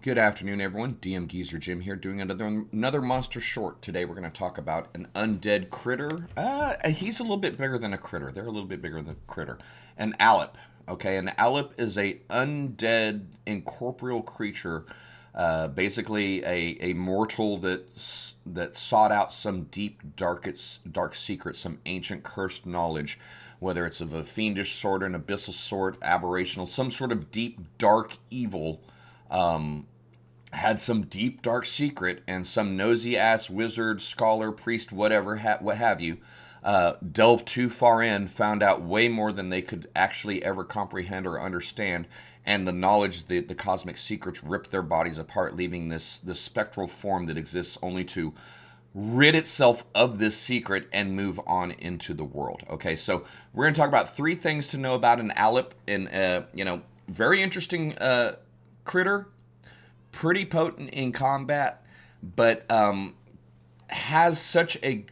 Good afternoon, everyone. DMGeezerjim here, doing another monster short. Today, we're going to talk about an undead critter. He's a little bit bigger than a critter. They're a little bit bigger than a critter. An Allip. Okay, an Allip is a undead incorporeal creature, basically a mortal that sought out some deep, dark secret, some ancient cursed knowledge, whether it's of a fiendish sort, an abyssal sort, aberrational, some sort of deep, dark evil. Had some deep dark secret, and some nosy ass wizard, scholar, priest, whatever, what have you, delved too far in, found out way more than they could actually ever comprehend or understand, and the knowledge, the cosmic secrets ripped their bodies apart, leaving this spectral form that exists only to rid itself of this secret and move on into the world. Okay, so we're going to talk about three things to know about an Allip, and very interesting critter. Pretty potent in combat, but has such a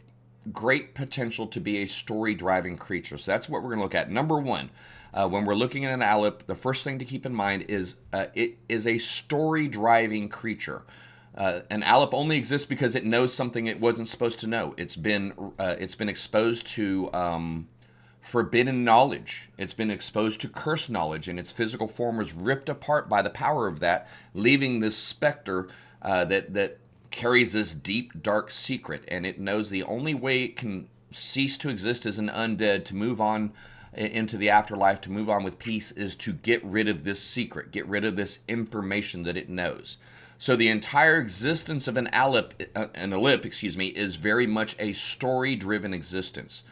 great potential to be a story-driving creature. So that's what we're going to look at. Number one, when we're looking at an Allip, the first thing to keep in mind is it is a story-driving creature. An Allip only exists because it knows something it wasn't supposed to know. It's been exposed to forbidden knowledge. It's been exposed to cursed knowledge, and its physical form was ripped apart by the power of that, leaving this specter that carries this deep, dark secret. And it knows the only way it can cease to exist as an undead, to move on into the afterlife, to move on with peace, is to get rid of this secret, get rid of this information that it knows. So the entire existence of an Allip, is very much a story-driven existence.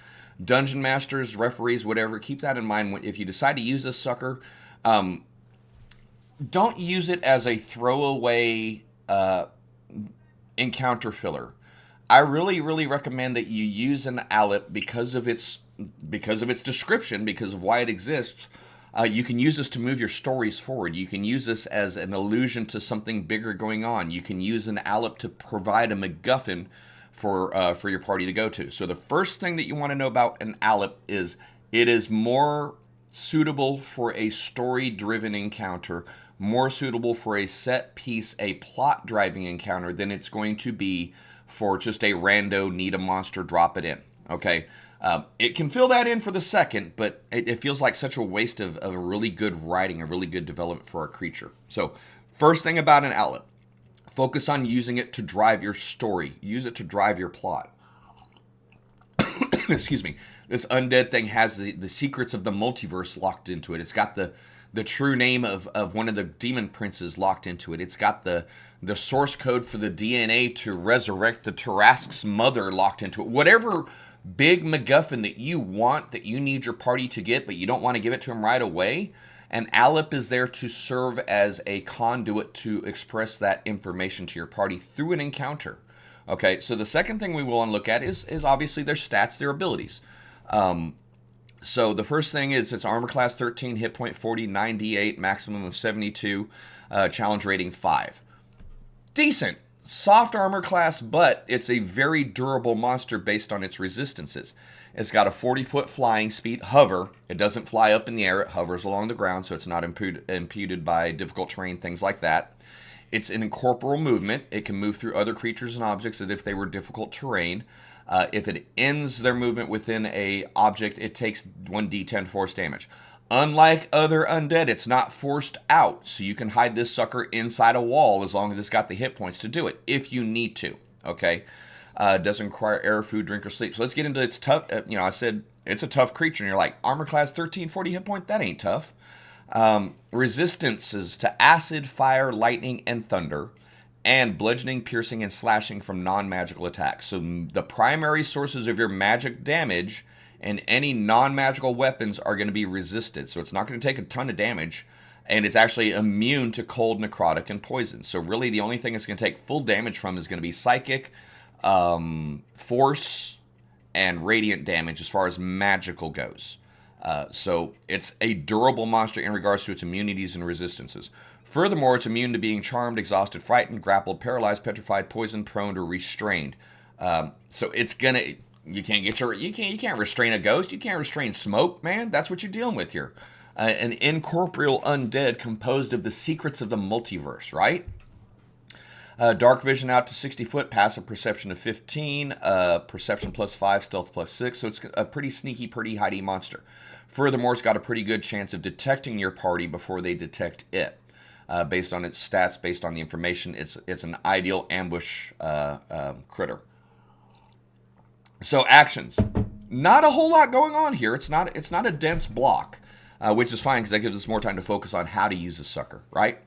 Dungeon masters, referees, whatever, keep that in mind. If you decide to use this sucker, don't use it as a throwaway encounter filler. I really recommend that you use an Allip because of its description, because of why it exists. You can use this to move your stories forward. You can use this as an allusion to something bigger going on. You can use an Allip to provide a MacGuffin for your party to go to. So the first thing that you want to know about an Allip is it is more suitable for a story-driven encounter, more suitable for a set piece, a plot-driving encounter than it's going to be for just a rando need a monster, drop it in. Okay, it can fill that in for the second, but it feels like such a waste of a really good writing, a really good development for a creature. So first thing about an Allip. Focus on using it to drive your story. Use it to drive your plot. Excuse me. This undead thing has the secrets of the multiverse locked into it. It's got the true name of one of the demon princes locked into it. It's got the source code for the DNA to resurrect the Tarrasque's mother locked into it. Whatever big MacGuffin that you want, that you need your party to get, but you don't want to give it to them right away, an Allip is there to serve as a conduit to express that information to your party through an encounter. Okay, so the second thing we want to look at is obviously their stats, their abilities. So the first thing is it's armor class 13, hit point 40, 98, maximum of 72, challenge rating 5. Decent. Soft armor class, but it's a very durable monster based on its resistances. It's got a 40-foot flying speed, hover. It doesn't fly up in the air. It hovers along the ground, so it's not impeded by difficult terrain, things like that. It's an incorporeal movement. It can move through other creatures and objects as if they were difficult terrain. If it ends their movement within a object, it takes 1d10 force damage. Unlike other undead, it's not forced out, so you can hide this sucker inside a wall as long as it's got the hit points to do it, if you need to, okay? Doesn't require air, food, drink, or sleep. So let's get into its tough, I said it's a tough creature, and you're like, armor class 13, 40 hit point? That ain't tough. Resistances to acid, fire, lightning, and thunder, and bludgeoning, piercing, and slashing from non-magical attacks. So the primary sources of your magic damage and any non-magical weapons are going to be resisted. So it's not going to take a ton of damage, and it's actually immune to cold, necrotic, and poison. So really the only thing it's going to take full damage from is going to be psychic, force, and radiant damage as far as magical goes. So it's a durable monster in regards to its immunities and resistances. Furthermore, it's immune to being charmed, exhausted, frightened, grappled, paralyzed, petrified, poisoned, prone, or restrained. So it's gonna. You can't restrain a ghost. You can't restrain smoke, man. That's what you're dealing with here. An incorporeal undead composed of the secrets of the multiverse, right? Dark vision out to 60 foot, passive perception of 15, perception plus 5, stealth plus 6. So it's a pretty sneaky, pretty hidey monster. Furthermore, it's got a pretty good chance of detecting your party before they detect it. Based on its stats, based on the information, it's an ideal ambush critter. So actions. Not a whole lot going on here. It's not a dense block, which is fine because that gives us more time to focus on how to use a sucker, right?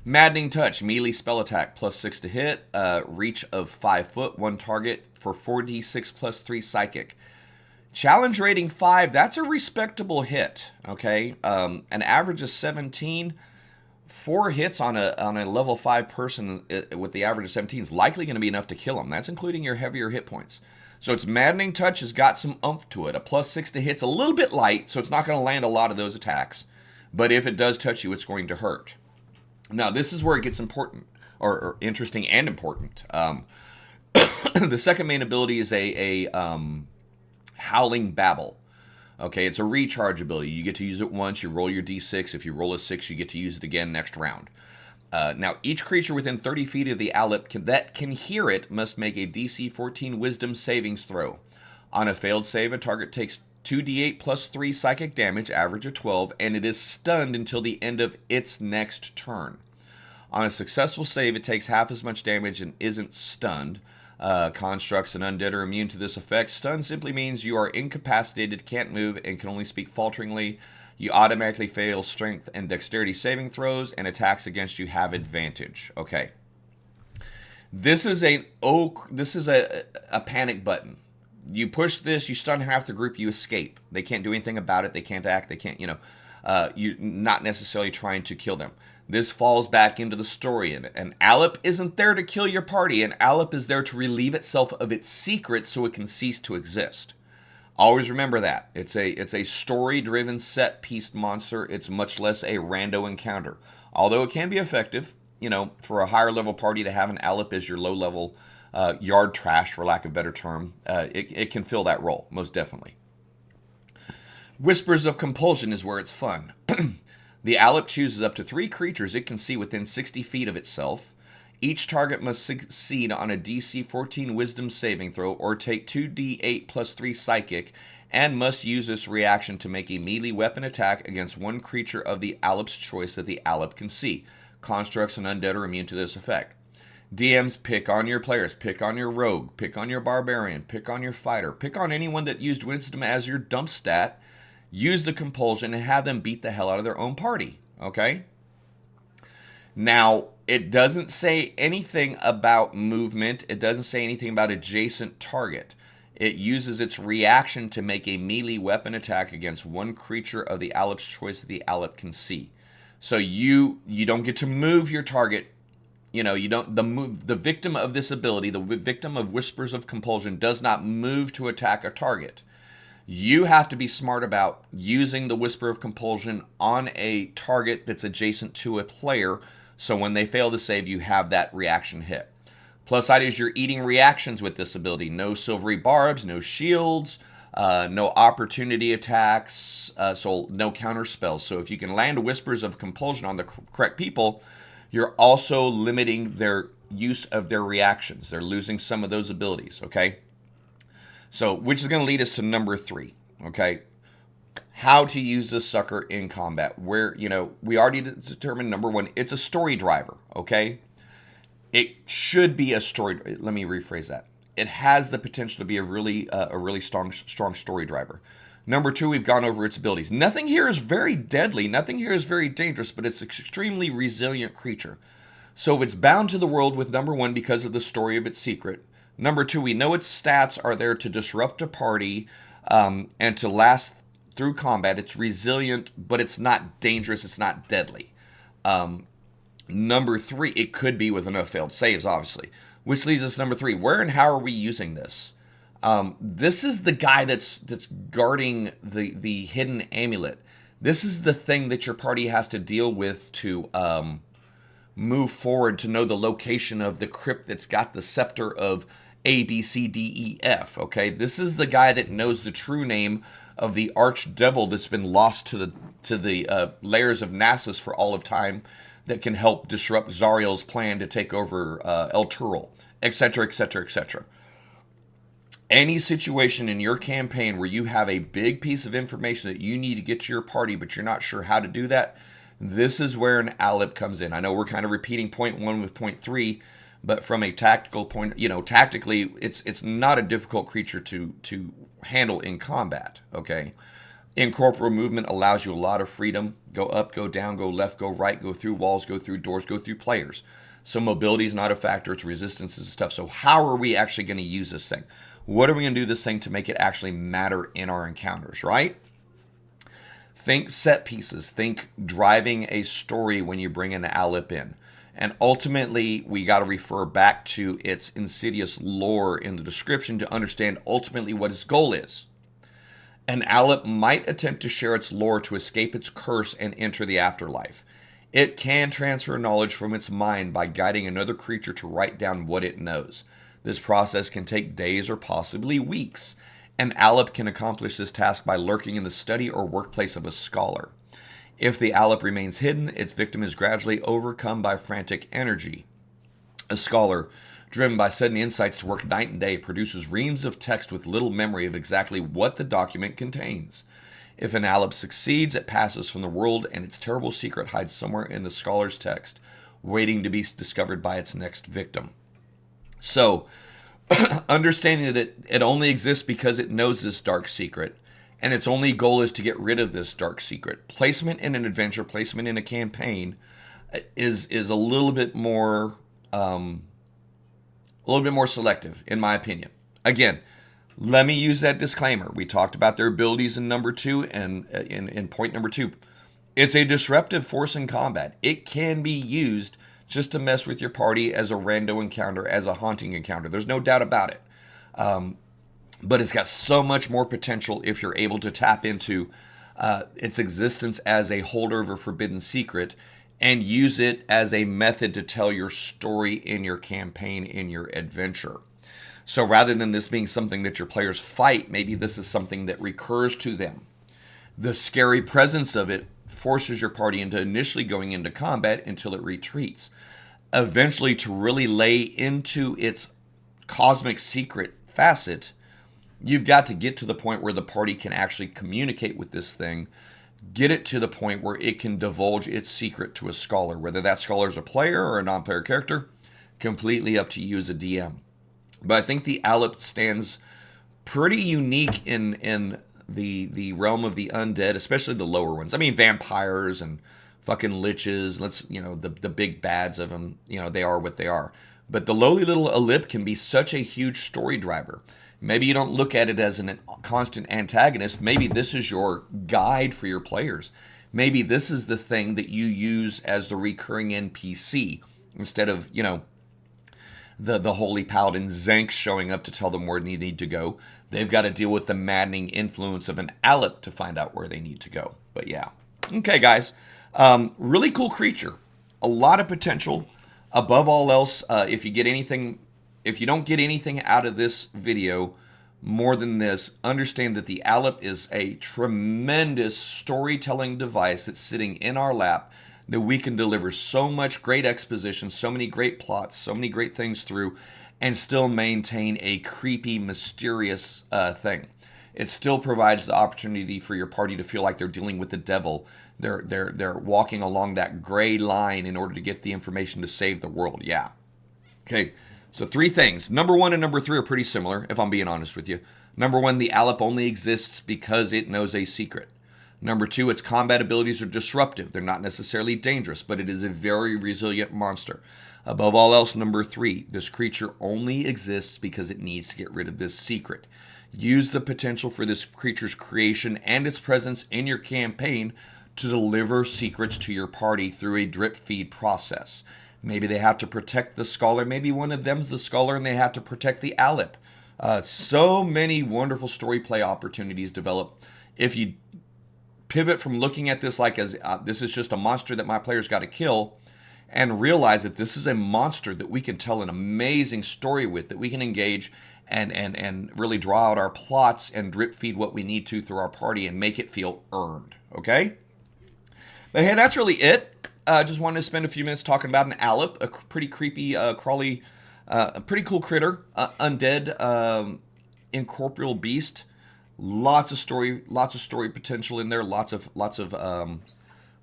Maddening Touch, melee spell attack, plus 6 to hit, reach of 5 foot, 1 target for 4d6 plus 3 psychic. Challenge rating 5, that's a respectable hit, okay? An average of 17, 4 hits on a level 5 person with the average of 17 is likely going to be enough to kill them. That's including your heavier hit points. So its Maddening Touch has got some oomph to it. A plus 6 to hit's a little bit light, so it's not going to land a lot of those attacks. But if it does touch you, it's going to hurt. Now, this is where it gets important, or interesting and important. The second main ability is a Howling Babble. Okay, it's a recharge ability. You get to use it once. You roll your d6. If you roll a 6, you get to use it again next round. Now, each creature within 30 feet of the Allip that can hear it must make a DC 14 Wisdom savings throw. On a failed save, a target takes 2d8 plus 3 psychic damage, average of 12, and it is stunned until the end of its next turn. On a successful save, it takes half as much damage and isn't stunned. Constructs and undead are immune to this effect. Stun simply means you are incapacitated, can't move, and can only speak falteringly. You automatically fail strength and dexterity saving throws, and attacks against you have advantage. Okay. This is a panic button. You push this, you stun half the group, you escape. They can't do anything about it. They can't act. They can't, you're not necessarily trying to kill them. This falls back into the story, and Allip isn't there to kill your party, and Allip is there to relieve itself of its secret so it can cease to exist. Always remember that. It's a story-driven, set-piece monster. It's much less a rando encounter. Although it can be effective, for a higher-level party to have an Allip as your low-level yard trash, for lack of a better term, it can fill that role, most definitely. Whispers of Compulsion is where it's fun. The Allip chooses up to 3 creatures it can see within 60 feet of itself. Each target must succeed on a DC 14 Wisdom saving throw or take 2d8 plus 3 psychic, and must use this reaction to make a melee weapon attack against one creature of the Allip's choice that the Allip can see. Constructs and undead are immune to this effect. DMs, pick on your players, pick on your rogue, pick on your barbarian, pick on your fighter, pick on anyone that used wisdom as your dump stat, use the compulsion, and have them beat the hell out of their own party, okay? Now, it doesn't say anything about movement. It doesn't say anything about adjacent target. It uses its reaction to make a melee weapon attack against one creature of the Allip's choice that the Allip can see. So you don't get to move your target. The victim of this ability, the victim of Whispers of Compulsion, does not move to attack a target. You have to be smart about using the Whisper of Compulsion on a target that's adjacent to a player, so when they fail to save, you have that reaction hit. Plus side is you're eating reactions with this ability. No silvery barbs, no shields, no opportunity attacks, so no counter spells. So if you can land Whispers of Compulsion on the correct people, you're also limiting their use of their reactions. They're losing some of those abilities, okay? So, which is going to lead us to number 3, okay? How to use this sucker in combat. Where, we already determined, number 1, it's a story driver, okay? It should be a story. Let me rephrase that. It has the potential to be a really strong story driver. Number 2, we've gone over its abilities. Nothing here is very deadly. Nothing here is very dangerous, but it's an extremely resilient creature. So if it's bound to the world with number 1 because of the story of its secret. Number 2, we know its stats are there to disrupt a party and to last through combat. It's resilient, but it's not dangerous. It's not deadly. Number 3, it could be with enough failed saves, obviously. Which leads us to number 3. Where and how are we using this? This is the guy that's guarding the hidden amulet. This is the thing that your party has to deal with to move forward, to know the location of the crypt that's got the scepter of A, B, C, D, E, F, okay? This is the guy that knows the true name of the archdevil that's been lost to the layers of Nasus for all of time, that can help disrupt Zariel's plan to take over El Turul, etc., etc., etc. Any situation in your campaign where you have a big piece of information that you need to get to your party, but you're not sure how to do that, this is where an Allip comes in. I know we're kind of repeating point 1 with point 3, but from a tactical point, tactically, it's not a difficult creature to handle in combat, okay? Incorporeal movement allows you a lot of freedom. Go up, go down, go left, go right, go through walls, go through doors, go through players. So mobility is not a factor, it's resistance and stuff. So how are we actually going to use this thing? What are we going to do this thing to make it actually matter in our encounters, right? Think set pieces. Think driving a story when you bring an Allip in. And ultimately, we got to refer back to its insidious lore in the description to understand ultimately what its goal is. An Allip might attempt to share its lore to escape its curse and enter the afterlife. It can transfer knowledge from its mind by guiding another creature to write down what it knows. This process can take days or possibly weeks. An Allip can accomplish this task by lurking in the study or workplace of a scholar. If the Allip remains hidden, its victim is gradually overcome by frantic energy. A scholar, driven by sudden insights to work night and day, produces reams of text with little memory of exactly what the document contains. If an Allip succeeds, it passes from the world and its terrible secret hides somewhere in the scholar's text, waiting to be discovered by its next victim. So, understanding that it only exists because it knows this dark secret, and its only goal is to get rid of this dark secret. Placement in an adventure, placement in a campaign, is a little bit more selective, in my opinion. Again, let me use that disclaimer. We talked about their abilities in number 2 and in point number 2. It's a disruptive force in combat. It can be used just to mess with your party as a rando encounter, as a haunting encounter. There's no doubt about it. But it's got so much more potential if you're able to tap into its existence as a holder of a forbidden secret and use it as a method to tell your story in your campaign, in your adventure. So rather than this being something that your players fight, maybe this is something that recurs to them. The scary presence of it forces your party into initially going into combat until it retreats. Eventually, to really lay into its cosmic secret facet, you've got to get to the point where the party can actually communicate with this thing, get it to the point where it can divulge its secret to a scholar, whether that scholar is a player or a non-player character, completely up to you as a DM. But I think the Allip stands pretty unique in the realm of the undead, especially the lower ones. I mean, vampires and fucking liches, the big bads of them, they are what they are. But the lowly little Allip can be such a huge story driver. Maybe you don't look at it as a constant antagonist. Maybe this is your guide for your players. Maybe this is the thing that you use as the recurring NPC instead of, the holy paladin Zank showing up to tell them where they need to go. They've got to deal with the maddening influence of an Allip to find out where they need to go. But yeah. Okay, guys. Really cool creature. A lot of potential. Above all else, if you don't get anything out of this video more than this, understand that the Allip is a tremendous storytelling device that's sitting in our lap that we can deliver so much great exposition, so many great plots, so many great things through, and still maintain a creepy, mysterious thing. It still provides the opportunity for your party to feel like they're dealing with the devil. They're walking along that gray line in order to get the information to save the world. Yeah. Okay, so 3 things. Number 1 and number 3 are pretty similar, if I'm being honest with you. Number 1, the Allip only exists because it knows a secret. Number 2, its combat abilities are disruptive. They're not necessarily dangerous, but it is a very resilient monster. Above all else, number 3, this creature only exists because it needs to get rid of this secret. Use the potential for this creature's creation and its presence in your campaign to deliver secrets to your party through a drip feed process. Maybe they have to protect the scholar. Maybe one of them's the scholar and they have to protect the Allip. So many wonderful story play opportunities develop if you pivot from looking at this like as this is just a monster that my players got to kill, and realize that this is a monster that we can tell an amazing story with, that we can engage and really draw out our plots and drip feed what we need to through our party and make it feel earned. Okay? But hey, that's really it. just wanted to spend a few minutes talking about an Allip, a pretty creepy, crawly, a pretty cool critter, undead, incorporeal beast. Lots of story potential in there. Lots of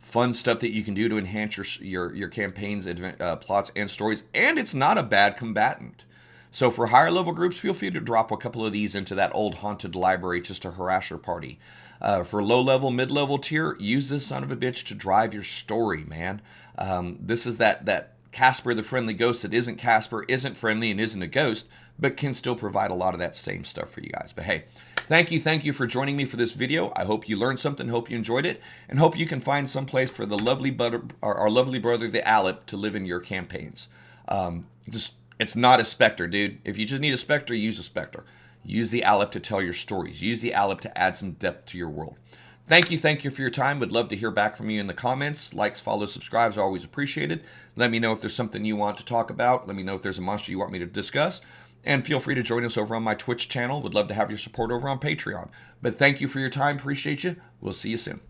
fun stuff that you can do to enhance your campaigns, plots, and stories. And it's not a bad combatant. So for higher level groups, feel free to drop a couple of these into that old haunted library just to harass your party. For low level, mid level tier, use this son of a bitch to drive your story, man. This is that Casper the friendly ghost that isn't Casper, isn't friendly, and isn't a ghost, but can still provide a lot of that same stuff for you guys. But hey, thank you for joining me for this video. I hope you learned something, hope you enjoyed it, and hope you can find some place for the our lovely brother, the Allip, to live in your campaigns. It's not a Specter, dude. If you just need a Specter, use a Specter. Use the Allip to tell your stories. Use the Allip to add some depth to your world. Thank you for your time. Would love to hear back from you in the comments. Likes, follows, subscribes are always appreciated. Let me know if there's something you want to talk about. Let me know if there's a monster you want me to discuss. And feel free to join us over on my Twitch channel. Would love to have your support over on Patreon. But thank you for your time. Appreciate you. We'll see you soon.